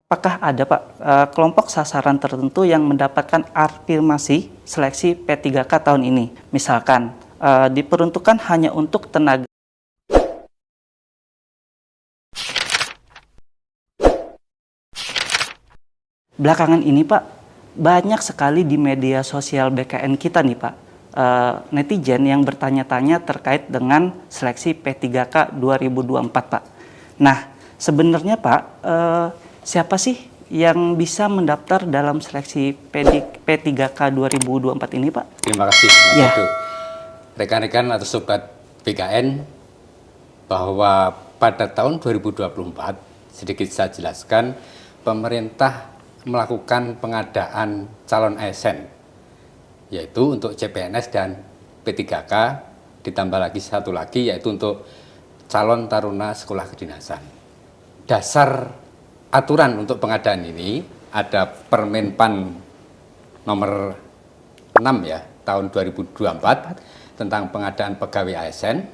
Apakah ada Pak, kelompok sasaran tertentu yang mendapatkan afirmasi seleksi P3K tahun ini? Misalkan, diperuntukkan hanya untuk tenaga belakangan ini Pak, banyak sekali di media sosial BKN kita nih Pak, netizen yang bertanya-tanya terkait dengan seleksi P3K 2024 Pak. Nah, sebenarnya Pak, siapa sih yang bisa mendaftar dalam seleksi P3K 2024 ini Pak? Terima kasih Mas Ya. Edo. Rekan-rekan atau sobat BKN, bahwa pada tahun 2024, sedikit saya jelaskan, pemerintah melakukan pengadaan calon ASN, yaitu untuk CPNS dan P3K, ditambah lagi satu lagi yaitu untuk calon taruna sekolah kedinasan. Dasar aturan untuk pengadaan ini ada Permenpan nomor 6 ya, tahun 2024 tentang pengadaan pegawai ASN,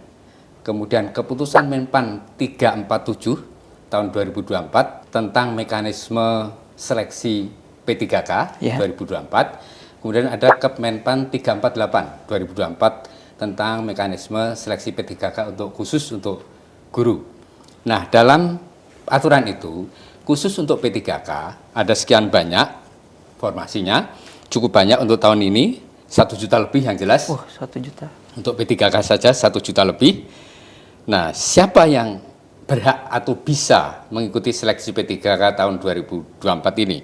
kemudian keputusan Menpan 347 tahun 2024 tentang mekanisme seleksi P3K 2024, kemudian ada Kemenpan 348 2024 tentang mekanisme seleksi P3K khusus untuk guru. Nah, dalam aturan itu khusus untuk P3K ada sekian banyak formasinya, cukup banyak untuk tahun ini, 1 juta lebih yang jelas. 1 juta. Untuk P3K saja 1 juta lebih. Nah, siapa yang berhak atau bisa mengikuti seleksi P3K tahun 2024 ini?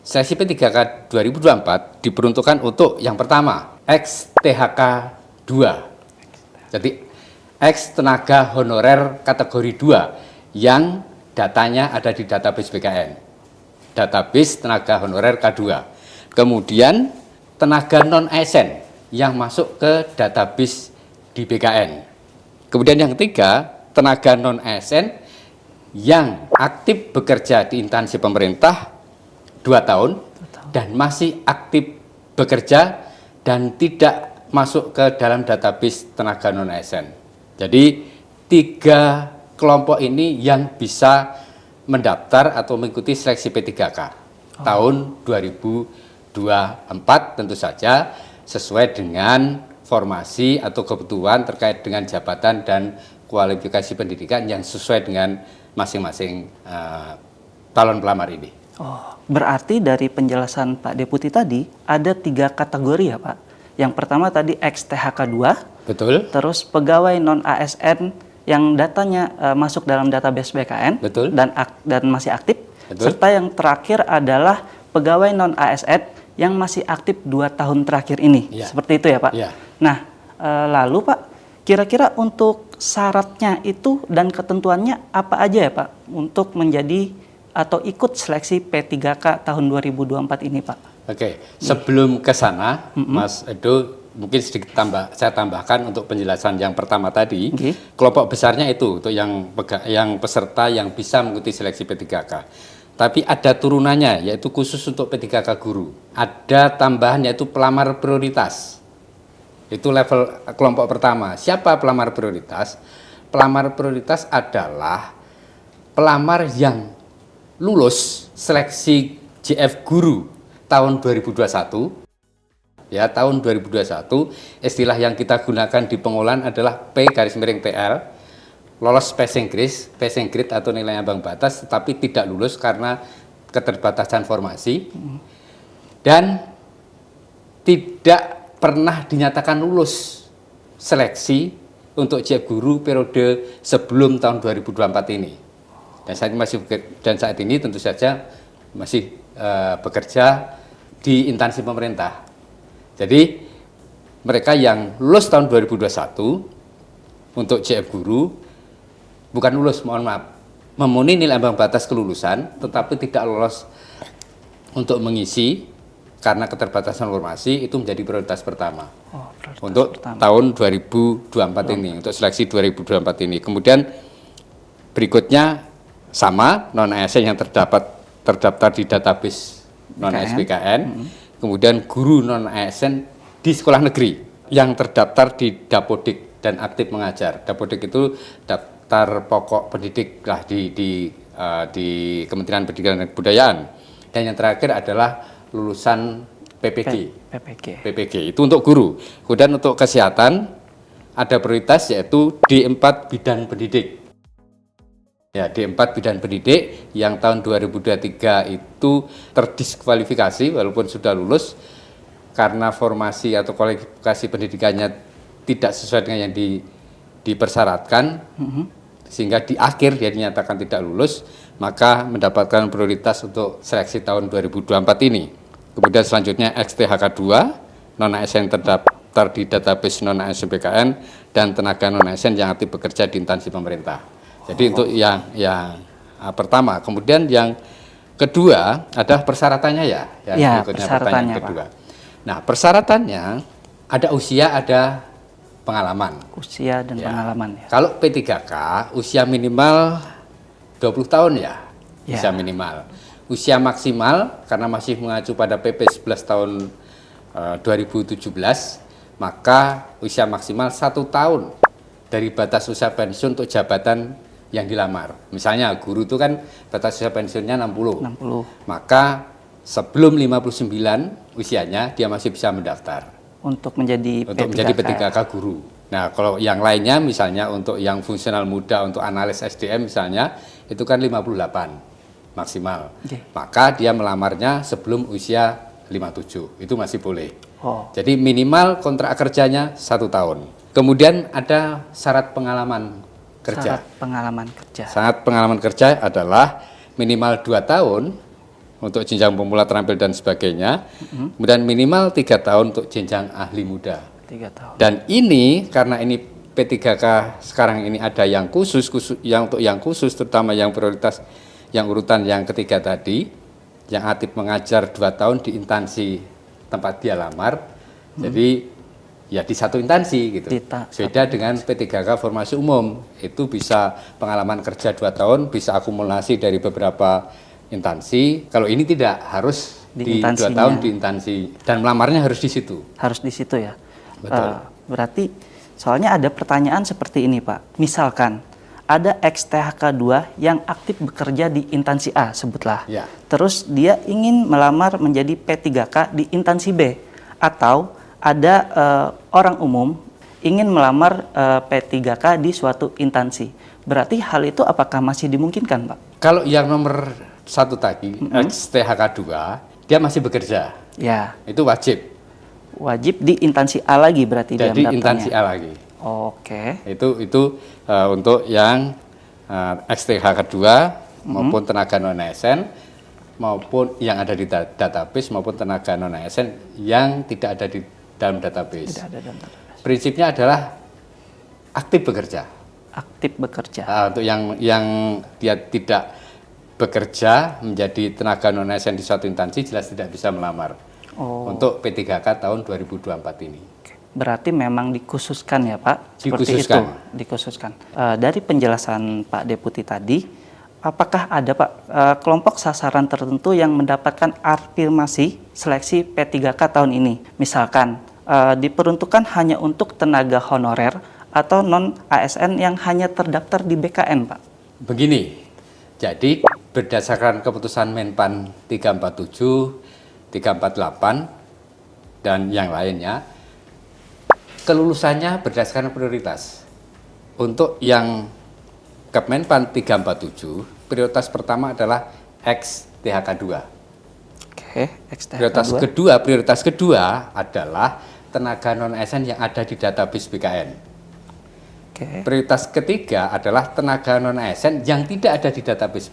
Seleksi P3K 2024 diperuntukkan untuk yang pertama, ex-THK 2. Jadi, ex-tenaga honorer kategori 2 yang datanya ada di database BKN. Database tenaga honorer K2. Kemudian, tenaga non-ASN yang masuk ke database di BKN. Kemudian yang ketiga, tenaga non-ASN yang aktif bekerja di instansi pemerintah 2 tahun dan masih aktif bekerja dan tidak masuk ke dalam database tenaga non-ASN. Jadi 3 kelompok ini yang bisa mendaftar atau mengikuti seleksi P3K tahun 2024, tentu saja sesuai dengan formasi atau kebutuhan terkait dengan jabatan dan kualifikasi pendidikan yang sesuai dengan masing-masing calon pelamar ini. Berarti dari penjelasan Pak Deputi tadi ada 3 kategori ya Pak. Yang pertama tadi ex-THK 2, betul. Terus pegawai non-ASN yang datanya masuk dalam database BKN, betul. Dan masih aktif, betul. Serta yang terakhir adalah pegawai non-ASN yang masih aktif 2 tahun terakhir ini. Ya. Seperti itu ya Pak? Ya. Nah, lalu Pak, kira-kira untuk syaratnya itu dan ketentuannya apa aja ya Pak untuk menjadi atau ikut seleksi P3K tahun 2024 ini Pak? Oke, sebelum ke sana, Mas Edo, mungkin sedikit saya tambahkan untuk penjelasan yang pertama tadi. Kelompok besarnya itu untuk yang peserta yang bisa mengikuti seleksi P3K. Tapi ada turunannya, yaitu khusus untuk P3K guru. Ada tambahan yaitu pelamar prioritas. Itu level kelompok pertama. Siapa pelamar prioritas? Pelamar prioritas adalah pelamar yang lulus seleksi JF guru tahun 2021. Ya, tahun 2021, istilah yang kita gunakan di pengolahan adalah P-TL, lolos passing grade atau nilai ambang batas, tetapi tidak lulus karena keterbatasan formasi, dan tidak pernah dinyatakan lulus seleksi untuk JF guru periode sebelum tahun 2024 ini. Dan saat ini tentu saja masih bekerja di instansi pemerintah. Jadi mereka yang lulus tahun 2021 untuk JF guru, bukan lulus, mohon maaf, memenuhi nilai ambang batas kelulusan, tetapi tidak lolos untuk mengisi karena keterbatasan formasi, itu menjadi prioritas pertama untuk tahun 2024 ini, untuk seleksi 2024 ini. Kemudian berikutnya sama, non-ASN yang terdaftar di database non-SBKN, kemudian guru non-ASN di sekolah negeri yang terdaftar di Dapodik dan aktif mengajar. Dapodik itu daftar pokok pendidik lah di di Kementerian Pendidikan dan Kebudayaan. Dan yang terakhir adalah lulusan PPG itu untuk guru. Kemudian untuk kesehatan ada prioritas yaitu D4 bidan pendidik. Ya, D4 bidan pendidik yang tahun 2023 itu terdiskualifikasi walaupun sudah lulus karena formasi atau kualifikasi pendidikannya tidak sesuai dengan yang dipersyaratkan, sehingga di akhir dia dinyatakan tidak lulus, maka mendapatkan prioritas untuk seleksi tahun 2024 ini. Kemudian selanjutnya XTHK 2, non-ASN terdaftar di database non-ASN BKN, dan tenaga non-ASN yang aktif bekerja di instansi pemerintah. Jadi untuk yang pertama. Kemudian yang kedua adalah persyaratannya yang berikutnya pertanyaan kedua. Pak. Nah, persyaratannya ada usia, ada pengalaman. Usia dan pengalaman ya. Kalau P3K usia minimal 20 tahun usia minimal. Usia maksimal karena masih mengacu pada PP 11 tahun 2017, maka usia maksimal 1 tahun dari batas usia pensiun untuk jabatan yang dilamar. Misalnya guru itu kan batas usia pensiunnya 60. Maka sebelum 59 usianya dia masih bisa mendaftar untuk menjadi P3K guru. Nah, kalau yang lainnya misalnya untuk yang fungsional muda, untuk analis SDM misalnya, itu kan 58 maksimal. Maka dia melamarnya sebelum usia 57, itu masih boleh. Jadi minimal kontrak kerjanya 1 tahun. Kemudian ada syarat pengalaman kerja. Syarat pengalaman kerja adalah minimal 2 tahun untuk jenjang pemula terampil dan sebagainya, kemudian minimal 3 tahun untuk jenjang ahli muda. 3 tahun. Dan ini karena ini P3K sekarang ini ada yang khusus untuk yang khusus, terutama yang prioritas, yang urutan yang ketiga tadi, yang aktif mengajar 2 tahun di instansi tempat dia lamar, jadi ya di satu instansi gitu. Beda dengan P3K formasi umum, itu bisa pengalaman kerja 2 tahun, bisa akumulasi dari beberapa instansi. Kalau ini tidak, harus di 2 tahun di instansi, dan melamarnya harus di situ. Harus di situ ya. Betul. Berarti soalnya ada pertanyaan seperti ini Pak. Misalkan ada XTHK 2 yang aktif bekerja di instansi A, sebutlah. Ya. Terus dia ingin melamar menjadi P3K di instansi B, atau ada orang umum ingin melamar P3K di suatu instansi. Berarti hal itu apakah masih dimungkinkan, Pak? Kalau yang nomor 1 tadi, XTHK 2, dia masih bekerja. Ya. Itu wajib. Wajib di instansi A lagi berarti dia mendaftarnya. Jadi instansi A lagi. Oke. Itu untuk yang XTHK 2 maupun tenaga non-ASN, maupun yang ada di database, maupun tenaga non-ASN yang tidak ada di dalam database. Tidak ada dalam database. Prinsipnya adalah aktif bekerja. Aktif bekerja. Untuk yang dia tidak bekerja menjadi tenaga non-ASN di suatu instansi, jelas tidak bisa melamar. Untuk P3K tahun 2024 ini. Berarti memang dikhususkan ya Pak? Dikhususkan. Dikhususkan. Dari penjelasan Pak Deputi tadi, apakah ada Pak kelompok sasaran tertentu yang mendapatkan afirmasi seleksi P3K tahun ini? Misalkan diperuntukkan hanya untuk tenaga honorer atau non-ASN yang hanya terdaftar di BKN Pak? Begini, jadi berdasarkan keputusan Menpan 347, 348, dan yang lainnya, kelulusannya berdasarkan prioritas. Untuk yang Kemenpan 347, prioritas pertama adalah XTHK 2. Oke, XTHK 2. Prioritas kedua adalah tenaga non-ASN yang ada di database BKN. Oke. Prioritas ketiga adalah tenaga non-ASN yang tidak ada di database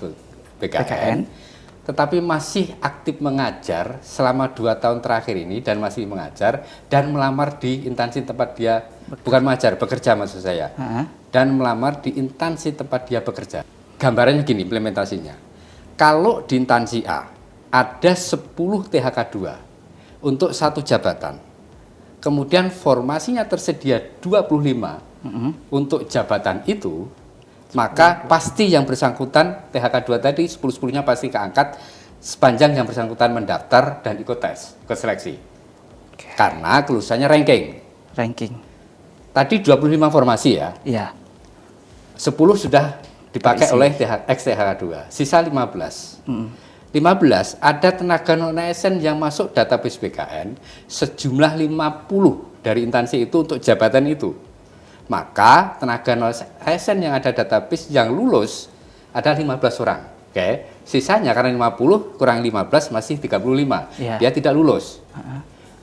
BKN. Tetapi masih aktif mengajar selama 2 tahun terakhir ini, dan masih mengajar dan melamar di instansi tempat dia bukan mengajar, bekerja maksud saya, dan melamar di instansi tempat dia bekerja. Gambarannya gini implementasinya. Kalau di instansi A ada 10 THK 2 untuk 1 jabatan, kemudian formasinya tersedia 25 untuk jabatan itu, maka pasti yang bersangkutan THK 2 tadi 10-10-nya pasti keangkat sepanjang yang bersangkutan mendaftar dan ikut tes, ikut seleksi. Karena kelulusannya ranking. Tadi 25 formasi ya. Iya. 10 sudah dipakai oleh ex-THK 2. Sisa 15. 15 ada tenaga non ASN yang masuk database BKN sejumlah 50 dari instansi itu untuk jabatan itu. Maka tenaga non ASN yang ada database yang lulus ada 15 orang. Oke, sisanya karena 50 kurang 15 masih 35. Ya. Dia tidak lulus.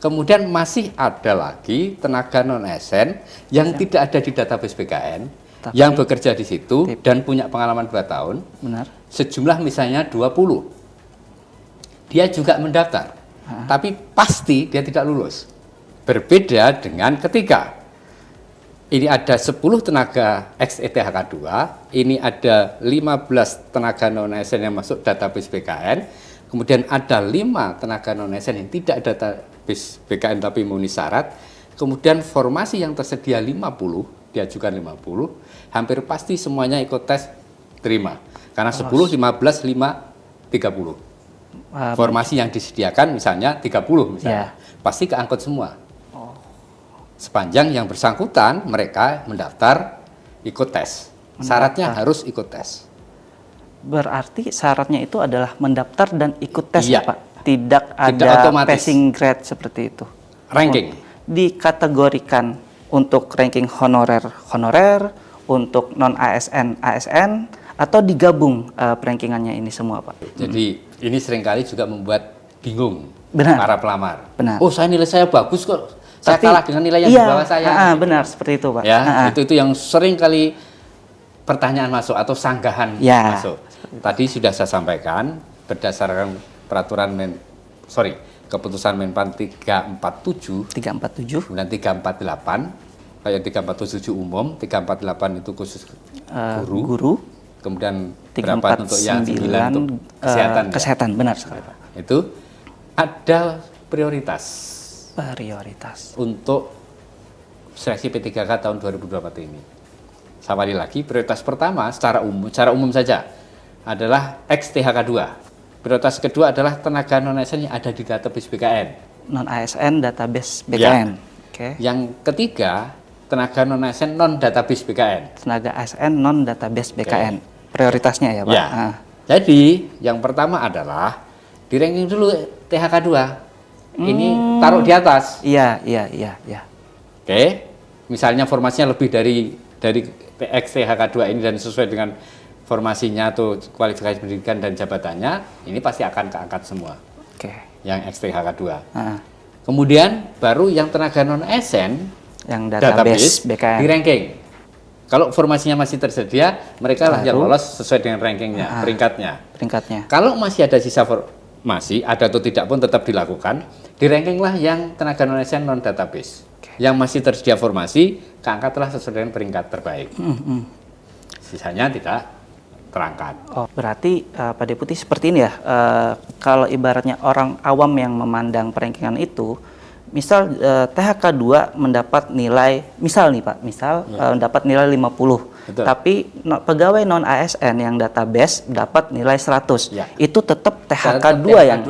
Kemudian masih ada lagi tenaga non ASN yang tidak ada di database BKN, yang bekerja di situ dan punya pengalaman 2 tahun. Benar. Sejumlah misalnya 20. Dia juga mendaftar, tapi pasti dia tidak lulus. Berbeda dengan ketika ini ada 10 tenaga ex-ETHK 2, ini ada 15 tenaga non-ASN yang masuk database BKN, kemudian ada 5 tenaga non-ASN yang tidak ada database BKN tapi memenuhi syarat, kemudian formasi yang tersedia 50, diajukan 50, hampir pasti semuanya ikut tes terima. Karena 10, 15, 5, 30. Formasi yang disediakan misalnya 30 misalnya, pasti keangkut semua. Sepanjang yang bersangkutan mereka mendaftar ikut tes. Syaratnya harus ikut tes. Berarti syaratnya itu adalah mendaftar dan ikut tes Iya. ya Pak? Tidak ada otomatis. passing grade seperti itu? Ranking. Dikategorikan untuk ranking honorer, untuk non ASN, ASN, atau digabung rankingannya ini semua Pak? Jadi ini seringkali juga membuat bingung para pelamar. Benar. Oh, nilai saya bagus kok. Saya Tapi, kalah dengan nilai yang di bawah saya. Benar, seperti itu Pak. Ya, itu yang sering kali pertanyaan masuk atau sanggahan masuk. Tadi sudah saya sampaikan berdasarkan peraturan keputusan Menpan 347, kemudian 348, kayak 347 umum, 348 itu khusus guru. Kemudian berapa untuk yang 9 untuk kesehatan. Kesehatan, benar sekali Pak. Itu ada prioritas untuk seleksi P3K tahun 2024 ini. Sekali lagi, prioritas pertama secara umum saja adalah ex-THK 2. Prioritas kedua adalah tenaga non-ASN yang ada di database BKN. Non-ASN database BKN. Ya. Yang ketiga, tenaga non-ASN non-database BKN. Tenaga ASN non-database BKN. Prioritasnya ya Pak? Ya. Jadi, yang pertama adalah di ranking dulu THK 2. Ini taruh di atas. Iya. Oke, misalnya formasinya lebih dari ex-THK 2 ini dan sesuai dengan formasinya atau kualifikasi pendidikan dan jabatannya, ini pasti akan keangkat semua. Oke. Yang ex-THK 2. Kemudian baru yang tenaga non-ASN yang database BKN di ranking. Kalau formasinya masih tersedia, mereka lah yang lolos sesuai dengan rankingnya, peringkatnya. Kalau masih ada sisa formasi, ada atau tidak pun tetap dilakukan, di ranking lah yang tenaga non-ASN non-database. Yang masih tersedia formasi, keangkatlah sesuai dengan peringkat terbaik. Sisanya tidak terangkat. Oh, berarti Pak Deputi seperti ini ya, kalau ibaratnya orang awam yang memandang perankingan itu, misal THK 2 mendapat nilai, misal nih Pak, mendapat nilai 50, betul. Tapi pegawai non ASN yang database dapat nilai 100, itu tetap THK 2 yang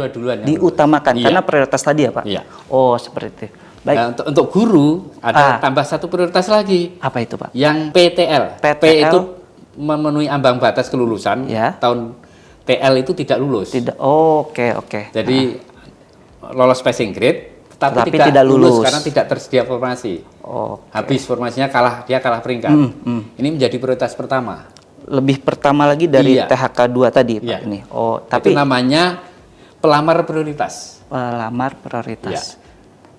diutamakan, karena prioritas tadi ya Pak? Oh, seperti itu. Baik. Nah, untuk guru ada tambah satu prioritas lagi. Apa itu Pak? Yang PTL. P itu memenuhi ambang batas kelulusan, tahun TL itu tidak lulus. Oke. Jadi lolos passing grade, tapi tidak lulus karena tidak tersedia formasi. Habis formasinya dia kalah peringkat. Ini menjadi prioritas pertama. Lebih pertama lagi dari THK 2 tadi Pak ini. Tapi itu namanya pelamar prioritas. Pelamar prioritas.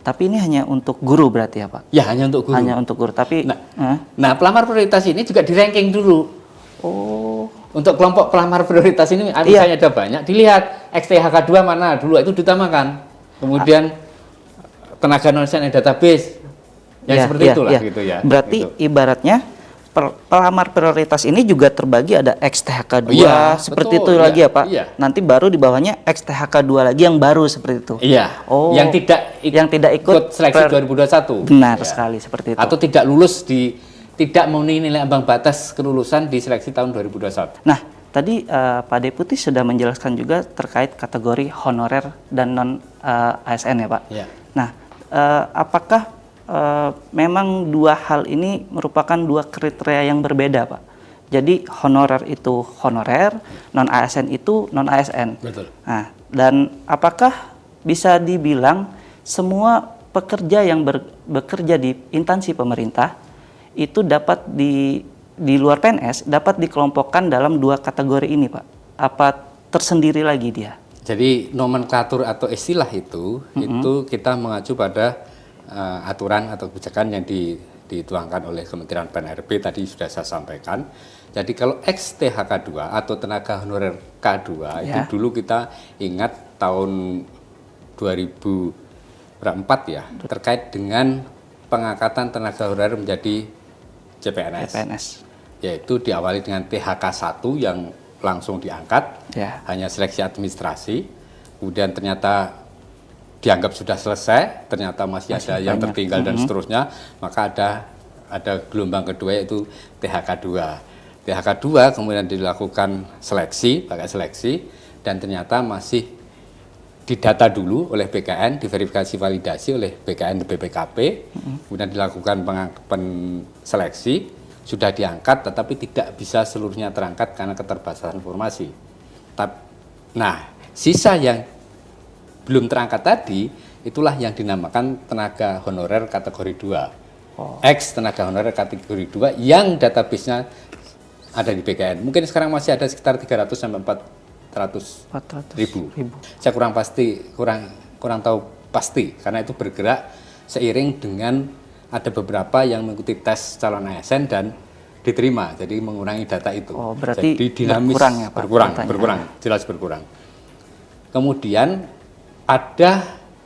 Tapi ini hanya untuk guru berarti ya Pak? Ya, hanya untuk guru. Hanya untuk guru. Tapi pelamar prioritas ini juga di ranking dulu. Untuk kelompok pelamar prioritas ini misalnya ada banyak, dilihat ex-THK 2 mana dulu itu diutamakan. Kemudian tenaga non-ASN database yang seperti itulah gitu ya. Berarti ibaratnya pelamar prioritas ini juga terbagi ada ex-THK 2 seperti itu lagi ya Pak. Nanti baru di bawahnya ex-THK 2 lagi yang baru seperti itu. Yang tidak ikut seleksi 2021. Benar sekali seperti itu. Atau tidak lulus tidak memenuhi nilai ambang batas kelulusan di seleksi tahun 2021. Nah, tadi Pak Deputi sudah menjelaskan juga terkait kategori honorer dan non ASN ya Pak. Nah, apakah memang dua hal ini merupakan dua kriteria yang berbeda Pak? Jadi honorer itu honorer, non ASN itu non ASN. Betul. Nah, dan apakah bisa dibilang semua pekerja yang bekerja di instansi pemerintah itu dapat di luar PNS dapat dikelompokkan dalam dua kategori ini, Pak? Apa tersendiri lagi dia? Jadi nomenklatur atau istilah itu kita mengacu pada aturan atau kebijakan yang dituangkan oleh Kementerian PNRB tadi sudah saya sampaikan. Jadi kalau ex-THK 2 atau tenaga honorer K2 itu dulu kita ingat tahun 2004 ya, terkait dengan pengangkatan tenaga honorer menjadi CPNS. Yaitu diawali dengan THK 1 yang langsung diangkat, hanya seleksi administrasi, kemudian ternyata dianggap sudah selesai, ternyata masih ada yang tertinggal dan seterusnya, maka ada gelombang kedua yaitu THK 2. THK 2 kemudian dilakukan seleksi, pakai seleksi, dan ternyata masih didata dulu oleh BKN, diverifikasi validasi oleh BKN dan BPKP, kemudian dilakukan seleksi, sudah diangkat tetapi tidak bisa seluruhnya terangkat karena keterbatasan informasi. Nah, sisa yang belum terangkat tadi, itulah yang dinamakan tenaga honorer kategori 2. Ex tenaga honorer kategori 2 yang database-nya ada di BKN. Mungkin sekarang masih ada sekitar 300 sampai 400 ribu. Saya kurang tahu pasti karena itu bergerak seiring dengan ada beberapa yang mengikuti tes calon ASN dan diterima. Jadi mengurangi data itu. Berarti jadi dinamis berkurang ya, Pak? Berkurang, jelas berkurang. Kemudian ada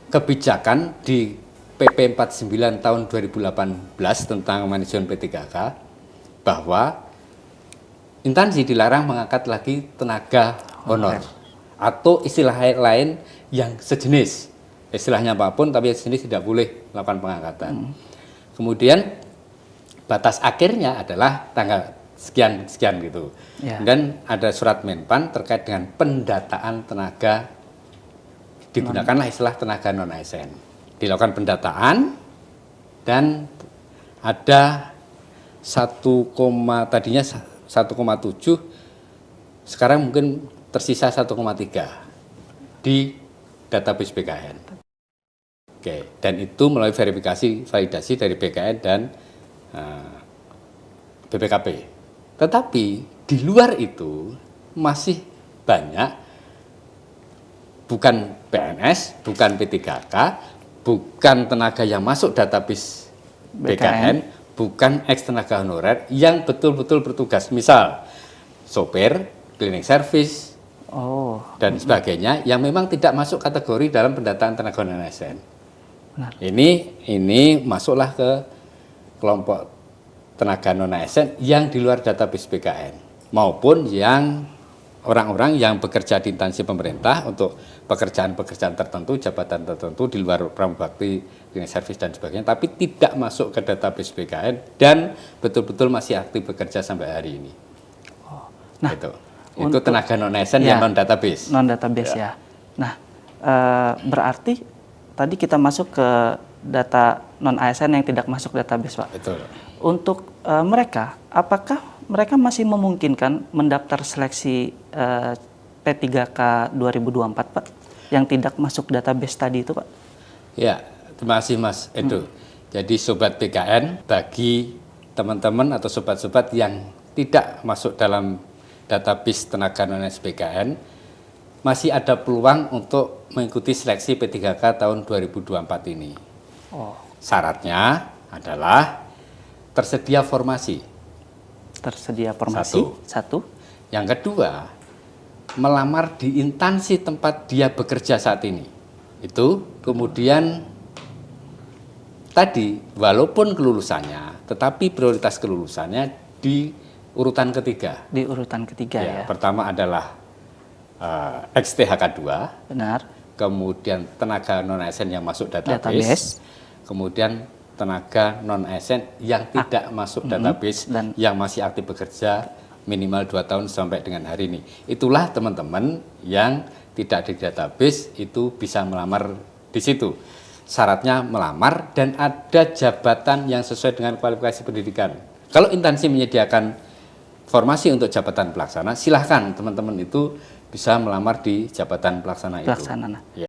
kebijakan di PP 49 tahun 2018 tentang manajemen P3K bahwa instansi dilarang mengangkat lagi tenaga honor atau istilah lain yang sejenis. Istilahnya apapun tapi sejenis tidak boleh melakukan pengangkatan. Kemudian batas akhirnya adalah tanggal sekian gitu. Dan ada surat Menpan terkait dengan pendataan tenaga, digunakanlah istilah tenaga non ASN. Dilakukan pendataan dan ada tadinya 1,7, sekarang mungkin tersisa 1,3 di database BKN. Dan itu melalui verifikasi validasi dari BKN dan BPKP. Tetapi di luar itu masih banyak bukan PNS, bukan P3K, bukan tenaga yang masuk database BKN, bukan ex tenaga honorer yang betul-betul bertugas, misal sopir, cleaning service, dan sebagainya yang memang tidak masuk kategori dalam pendataan tenaga non ASN. Ini masuklah ke kelompok tenaga non ASN yang di luar database BKN maupun yang orang-orang yang bekerja di instansi pemerintah untuk pekerjaan-pekerjaan tertentu, jabatan tertentu di luar pramugari, cleaning service dan sebagainya, tapi tidak masuk ke database BKN dan betul-betul masih aktif bekerja sampai hari ini. Nah, itu tenaga non ASN yang non database. Non database ya. Nah, berarti tadi kita masuk ke data non ASN yang tidak masuk database, Pak. Betul. Untuk mereka, apakah mereka masih memungkinkan mendaftar seleksi P3K 2024, Pak, yang tidak masuk database tadi itu, Pak? Ya, terima kasih Mas Edo. Jadi Sobat BKN, bagi teman-teman atau sobat-sobat yang tidak masuk dalam database tenaga non-ASN BKN, masih ada peluang untuk mengikuti seleksi P3K tahun 2024 ini. Syaratnya adalah tersedia formasi. Tersedia formasi, satu. Yang kedua, melamar di instansi tempat dia bekerja saat ini. Itu kemudian tadi, walaupun kelulusannya, tetapi prioritas kelulusannya di urutan ketiga. Di urutan ketiga ya. Pertama adalah ex-THK 2. Benar. Kemudian tenaga non-ASN yang masuk database. Kemudian tenaga non-ASN yang tidak masuk database dan yang masih aktif bekerja minimal 2 tahun sampai dengan hari ini. Itulah teman-teman yang tidak di database itu bisa melamar di situ. Syaratnya melamar dan ada jabatan yang sesuai dengan kualifikasi pendidikan. Kalau instansi menyediakan formasi untuk jabatan pelaksana, silahkan teman-teman itu bisa melamar di jabatan pelaksana itu. Pelaksana. Ya.